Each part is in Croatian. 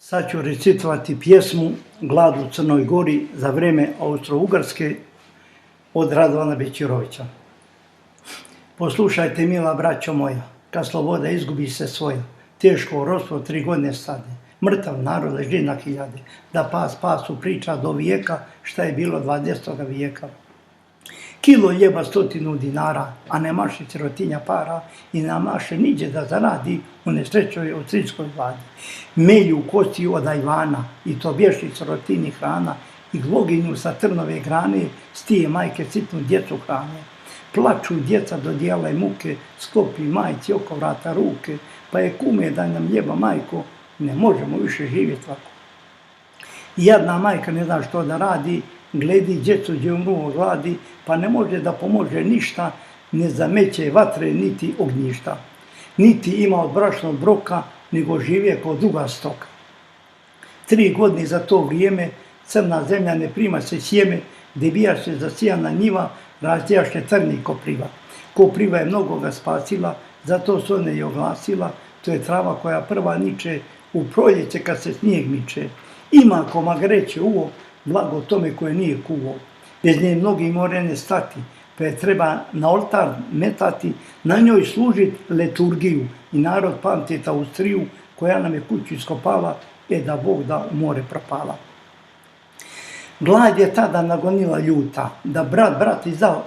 Sad ću recitovati pjesmu Glad u Crnoj Gori za vreme Austro-Ugarske od Radovana Bećirovića. Poslušajte, mila braćo moja, kad sloboda izgubi se svoja, teško ropstvo 3 godine stade, mrtav narod leži na hiljade, da pas pasu priča do vijeka šta je bilo 20. vijeka. Kilo ljeba 100 dinara, a ne maše sirotinja para i ne maše niđe da zaradi u nesrećoj austrijskoj vladi. Melju u kosti od ajvana i to bješi sirotini hrana i gloginju sa trnove grane stije majke sitnu djecu hrane. Plaču djeca do dijela i muke, sklopi majci oko vrata ruke, pa je kume da nam ljeba majko, ne možemo više živjeti ovako. Jadna majka ne zna što da radi, gledi djecu gdje umru od gladi, pa ne može da pomože ništa, ne zameće vatre niti ognjišta. Niti ima od brašnog broka, nego živje kao druga stoka. 3 godine za to vrijeme crna zemlja ne prima se sjeme, gdje bijaše zasijana njiva, razdijaše trni kopriva. Kopriva je mnogoga spasila, zato se ona i oglasila, to je trava koja prva niče u proljeće kad se snijeg miče. Ima ko magreće uvo, blago tome koje nije kuvo. Bez nje mnogi more ne stati, pa je treba na oltar metati, na njoj služiti liturgiju i narod pamtiti Austriju koja nam je kuću iskopala, da Bog da u more propala. Glad je tada nagonila ljuta, da brat izdao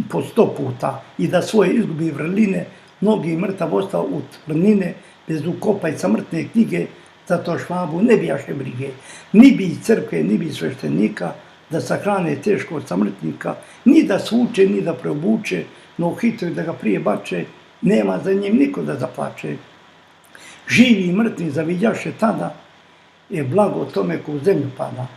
po 100 puta i da svoje izgubi vrline, mnogi mrtav ostao u tvrnine, bez ukopajca mrtne knjige, zato Švabu ne bijaše brige, ni bi crkve, ni bi sveštenika, da sahrane teško od samrtnika, ni da svuče, ni da preobuče, no hitro da ga prije bače, nema za njim niko da zaplače. Živi i mrtvi zaviđaše tada, blago tome ko u zemlju pada.